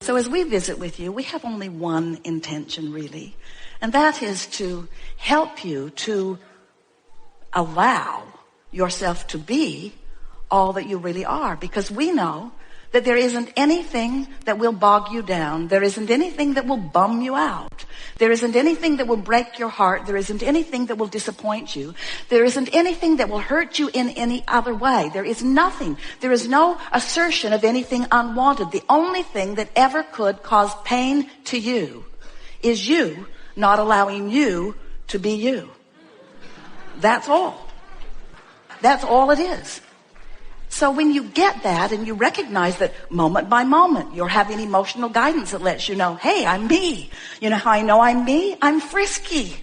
So as we visit with you, we have only one intention really, and that is to help you to allow yourself to be all that you really are, because we know that there isn't anything that will bog you down. There isn't anything that will bum you out. There isn't anything that will break your heart. There isn't anything that will disappoint you. There isn't anything that will hurt you in any other way. There is nothing. There is no assertion of anything unwanted. The only thing that ever could cause pain to you is you not allowing you to be you. That's all. That's all it is. So when you get that and you recognize that moment by moment you're having emotional guidance that lets you know, hey, I'm me. You know how I know I'm me? I'm frisky.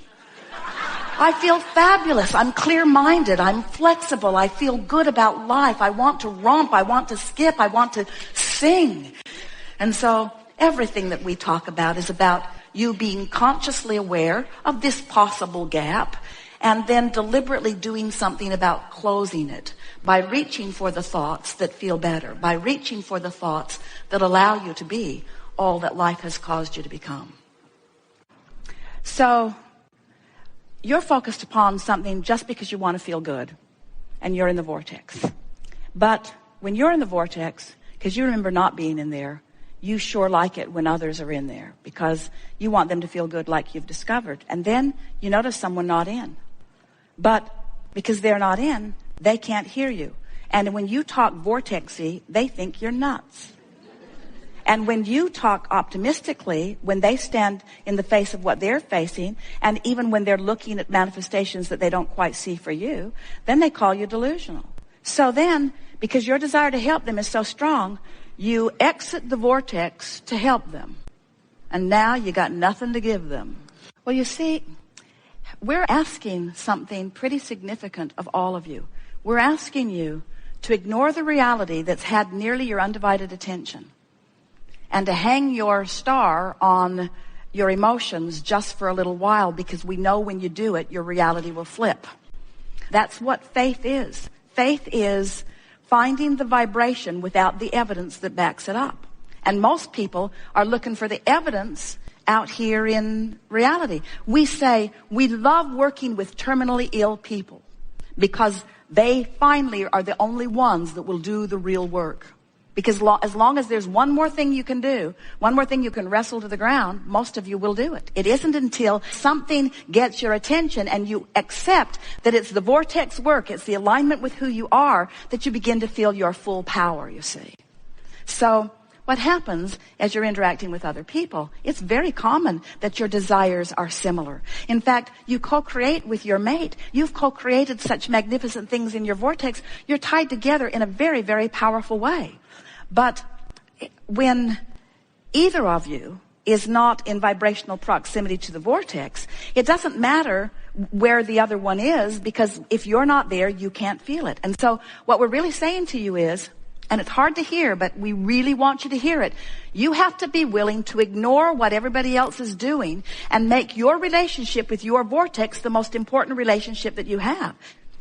I feel fabulous. I'm clear-minded. I'm flexible. I feel good about life. I want to romp. I want to skip. I want to sing. And so everything that we talk about is about you being consciously aware of this possible gap and then deliberately doing something about closing it by reaching for the thoughts that feel better, by reaching for the thoughts that allow you to be all that life has caused you to become. So you're focused upon something just because you want to feel good, and you're in the vortex. But when you're in the vortex, because you remember not being in there, you sure like it when others are in there because you want them to feel good like you've discovered. And then you notice someone not in. But because they're not in, they can't hear you. And when you talk vortexy, they think you're nuts. And when you talk optimistically, when they stand in the face of what they're facing, and even when they're looking at manifestations that they don't quite see for you, then they call you delusional. So then, because your desire to help them is so strong, you exit the vortex to help them. And now you got nothing to give them. Well, you see, we're asking something pretty significant of all of you. We're asking you to ignore the reality that's had nearly your undivided attention and to hang your star on your emotions just for a little while, because we know when you do it, your reality will flip. That's what faith is. Faith is finding the vibration without the evidence that backs it up. And most people are looking for the evidence out here in reality. We say we love working with terminally ill people because they finally are the only ones that will do the real work. Because as long as there's one more thing you can do, one more thing you can wrestle to the ground, most of you will do it. It isn't until something gets your attention and you accept that it's the vortex work, it's the alignment with who you are, that you begin to feel your full power, you see. So what happens as you're interacting with other people, it's very common that your desires are similar. In fact, you co-create with your mate. You've co-created such magnificent things in your vortex. You're tied together in a very, very powerful way. But when either of you is not in vibrational proximity to the vortex, it doesn't matter where the other one is, because if you're not there, you can't feel it. And so what we're really saying to you is, and it's hard to hear, but we really want you to hear it, you have to be willing to ignore what everybody else is doing and make your relationship with your vortex the most important relationship that you have.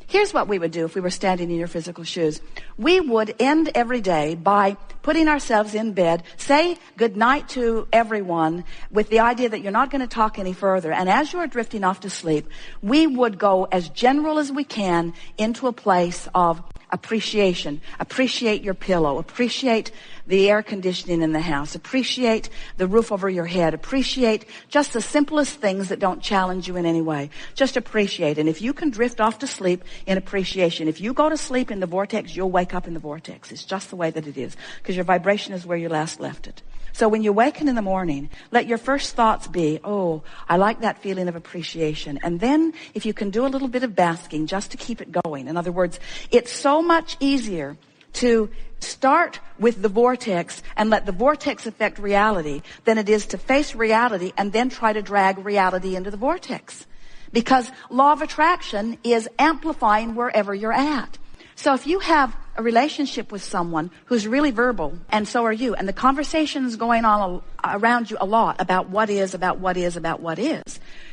Here's what we would do if we were standing in your physical shoes. We would end every day by putting ourselves in bed, say goodnight to everyone with the idea that you're not going to talk any further. And as you're drifting off to sleep, we would go as general as we can into a place of appreciation. Appreciate your pillow. Appreciate the air conditioning in the house. Appreciate the roof over your head. Appreciate just the simplest things that don't challenge you in any way. Just appreciate. And if you can drift off to sleep in appreciation, if you go to sleep in the vortex, you'll wake up in the vortex. It's just the way that it is, because your vibration is where you last left it. So when you waken in the morning, let your first thoughts be, oh, I like that feeling of appreciation. And then if you can do a little bit of basking just to keep it going. In other words, it's so much easier to start with the vortex and let the vortex affect reality than it is to face reality and then try to drag reality into the vortex. Because law of attraction is amplifying wherever you're at. So if you have a relationship with someone who's really verbal, and so are you, and the conversation's going on around you a lot about what is,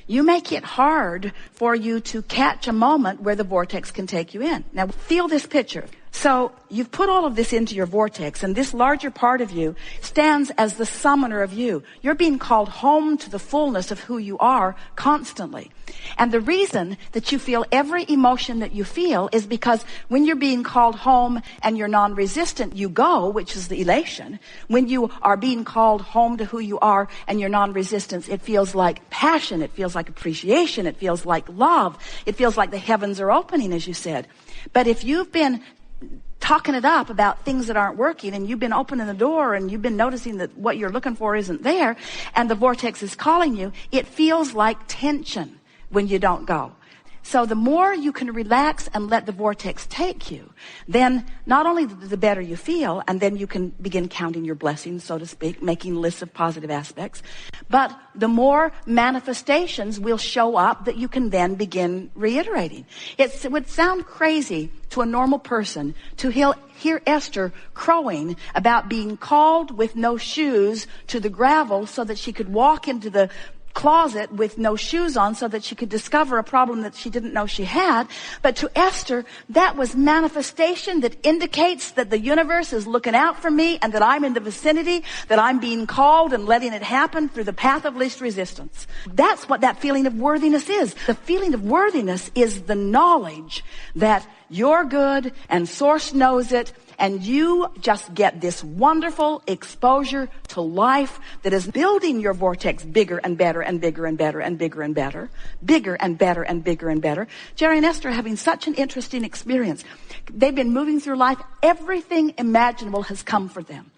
you make it hard for you to catch a moment where the vortex can take you in. Now, feel this picture. So you've put all of this into your vortex, and this larger part of you stands as the summoner of you. You're being called home to the fullness of who you are constantly. And the reason that you feel every emotion that you feel is because when you're being called home and you're non-resistant, you go, which is the elation. When you are being called home to who you are and you're non-resistance, it feels like passion, it feels like appreciation, it feels like love, it feels like the heavens are opening, as you said. But if you've been talking it up about things that aren't working, and you've been opening the door and you've been noticing that what you're looking for isn't there, and the vortex is calling you, it feels like tension when you don't go. So the more you can relax and let the vortex take you, then not only the better you feel, and then you can begin counting your blessings, so to speak, making lists of positive aspects, but the more manifestations will show up that you can then begin reiterating. It would sound crazy to a normal person to hear Esther crowing about being called with no shoes to the gravel so that she could walk into the closet with no shoes on so that she could discover a problem that she didn't know she had. But to Esther, that was manifestation that indicates that the universe is looking out for me and that I'm in the vicinity, that I'm being called and letting it happen through the path of least resistance. That's what that feeling of worthiness is. The feeling of worthiness is the knowledge that you're good and Source knows it, and you just get this wonderful exposure to life that is building your vortex bigger and better and bigger and better and bigger and better, bigger and better and bigger and better. Jerry and Esther are having such an interesting experience. They've been moving through life. Everything imaginable has come for them.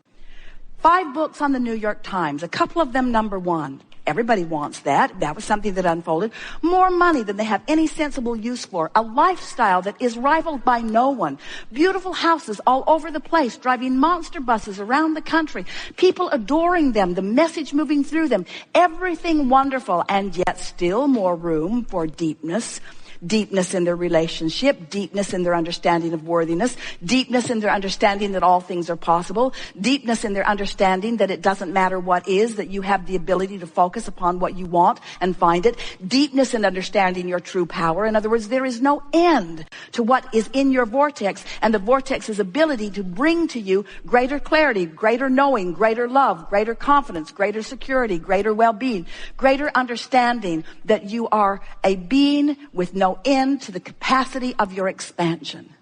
5 books on the New York Times, a couple of them #1. Everybody wants that. That was something that unfolded. More money than they have any sensible use for. A lifestyle that is rivaled by no one. Beautiful houses all over the place. Driving monster buses around the country. People adoring them. The message moving through them. Everything wonderful, and yet still more room for deepness. Deepness in their relationship, deepness in their understanding of worthiness, deepness in their understanding that all things are possible, deepness in their understanding that it doesn't matter what is, that you have the ability to focus upon what you want and find it, deepness in understanding your true power. In other words, there is no end to what is in your vortex, and the vortex's ability to bring to you greater clarity, greater knowing, greater love, greater confidence, greater security, greater well-being, greater understanding that you are a being with no end to the capacity of your expansion.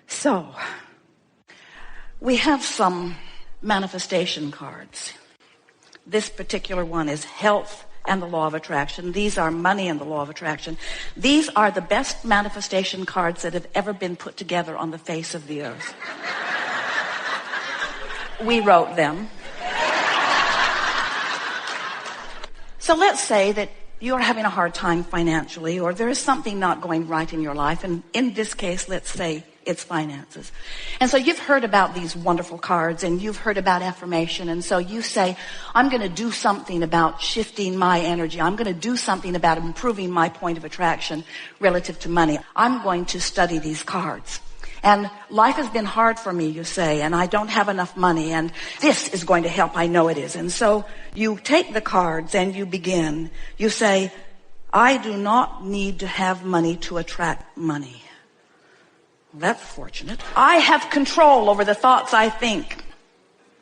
So, we have some manifestation cards. This particular one is health and the law of attraction. These are money and the law of attraction. These are the best manifestation cards that have ever been put together on the face of the earth. We wrote them. So let's say that you're having a hard time financially, or there is something not going right in your life. And in this case, let's say it's finances. And so you've heard about these wonderful cards, and you've heard about affirmation. And so you say, I'm going to do something about shifting my energy. I'm going to do something about improving my point of attraction relative to money. I'm going to study these cards. And life has been hard for me, you say, and I don't have enough money, and this is going to help. I know it is. And so you take the cards and you begin. You say, I do not need to have money to attract money. Well, that's fortunate. I have control over the thoughts I think.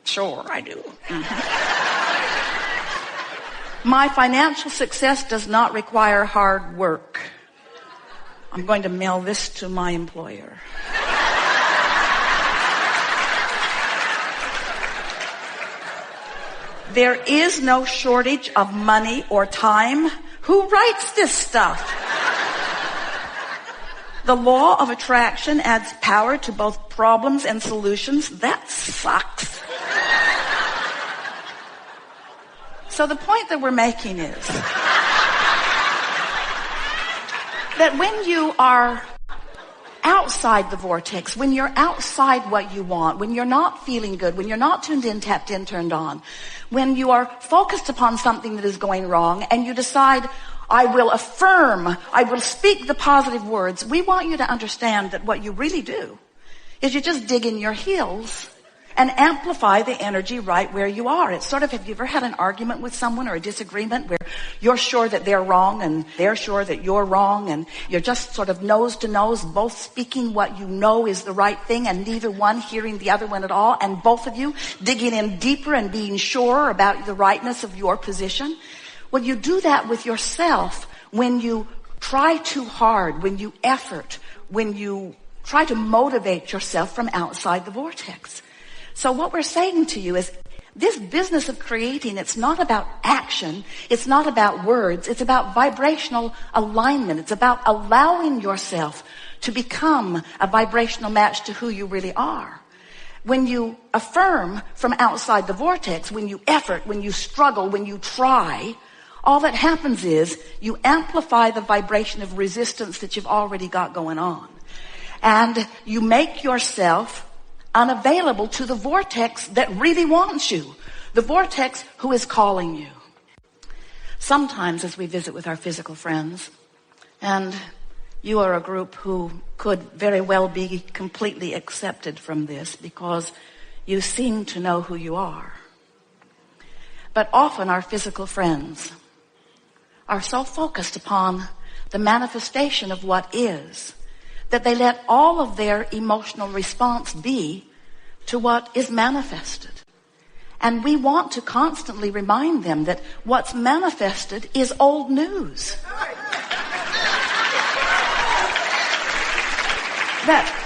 Sure, I do. My financial success does not require hard work. I'm going to mail this to my employer. There is no shortage of money or time. Who writes this stuff? The law of attraction adds power to both problems and solutions. That sucks. So the point that we're making is that when you are outside the vortex, when you're outside what you want, when you're not feeling good, when you're not tuned in, tapped in, turned on, when you are focused upon something that is going wrong and you decide, I will affirm, I will speak the positive words, we want you to understand that what you really do is you just dig in your heels and amplify the energy right where you are. It's sort of, have you ever had an argument with someone or a disagreement where you're sure that they're wrong and they're sure that you're wrong, and you're just sort of nose to nose, both speaking what you know is the right thing and neither one hearing the other one at all, and both of you digging in deeper and being sure about the rightness of your position? Well, you do that with yourself when you try too hard, when you effort, when you try to motivate yourself from outside the vortex. So what we're saying to you is, this business of creating, it's not about action, it's not about words, it's about vibrational alignment. It's about allowing yourself to become a vibrational match to who you really are. When you affirm from outside the vortex, when you effort, when you struggle, when you try, all that happens is you amplify the vibration of resistance that you've already got going on. And you make yourself unavailable to the vortex that really wants you, the vortex who is calling you. Sometimes as we visit with our physical friends, and you are a group who could very well be completely accepted from this because you seem to know who you are. But often our physical friends are so focused upon the manifestation of what is, that they let all of their emotional response be to what is manifested. And we want to constantly remind them that what's manifested is old news. That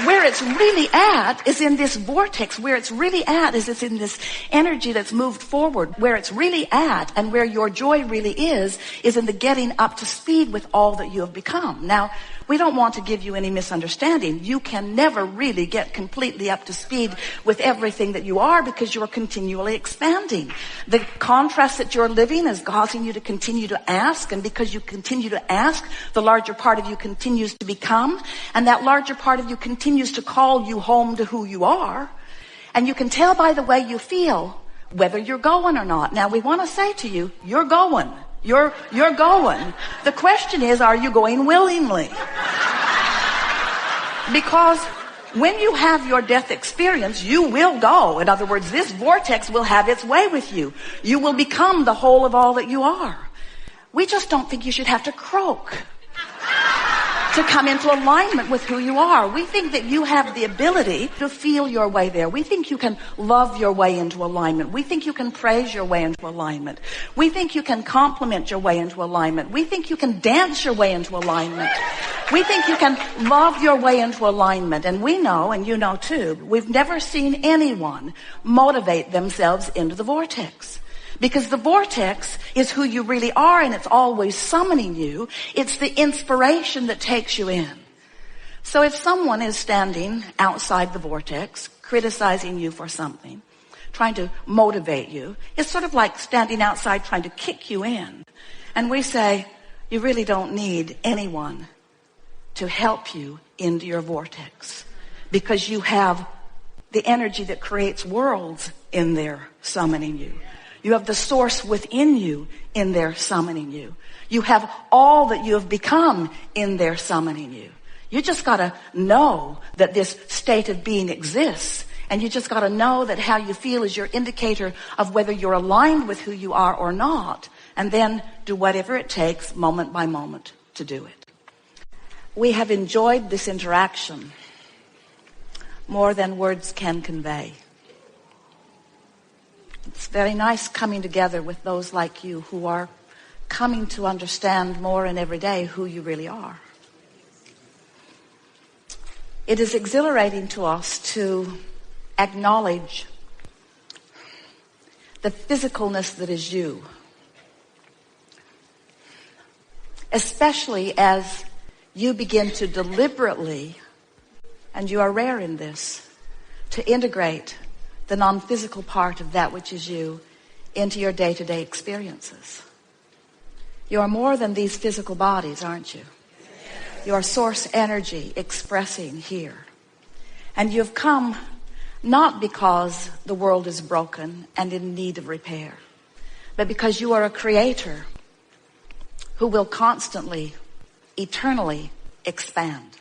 where it's really at is in this vortex. Where it's really at is it's in this energy that's moved forward. Where it's really at and where your joy really is in the getting up to speed with all that you have become. Now, we don't want to give you any misunderstanding. You can never really get completely up to speed with everything that you are because you're continually expanding. The contrast that you're living is causing you to continue to ask, and because you continue to ask, the larger part of you continues to become, and that larger part of you continues to call you home to who you are. And you can tell by the way you feel whether you're going or not. Now, we want to say to you, you're going. You're going. The question is, are you going willingly? Because when you have your death experience, you will go. In other words, this vortex will have its way with you. You will become the whole of all that you are. We just don't think you should have to croak to come into alignment with who you are. We think that you have the ability to feel your way there. We think you can love your way into alignment. We think you can praise your way into alignment. We think you can compliment your way into alignment. We think you can dance your way into alignment. We think you can love your way into alignment. And we know, and you know too, we've never seen anyone motivate themselves into the vortex. Because the vortex is who you really are, and it's always summoning you. It's the inspiration that takes you in. So if someone is standing outside the vortex, criticizing you for something, trying to motivate you, it's sort of like standing outside trying to kick you in. And we say, you really don't need anyone to help you into your vortex, because you have the energy that creates worlds in there summoning you. You have the source within you in there summoning you. You have all that you have become in there summoning you. You just got to know that this state of being exists. And you just got to know that how you feel is your indicator of whether you're aligned with who you are or not. And then do whatever it takes moment by moment to do it. We have enjoyed this interaction more than words can convey. It's very nice coming together with those like you who are coming to understand more and every day who you really are. It is exhilarating to us to acknowledge the physicalness that is you, especially as you begin to deliberately, and you are rare in this, to integrate the non-physical part of that which is you into your day-to-day experiences. You are more than these physical bodies, aren't you? You are source energy expressing here. And you've come not because the world is broken and in need of repair, but because you are a creator who will constantly, eternally expand.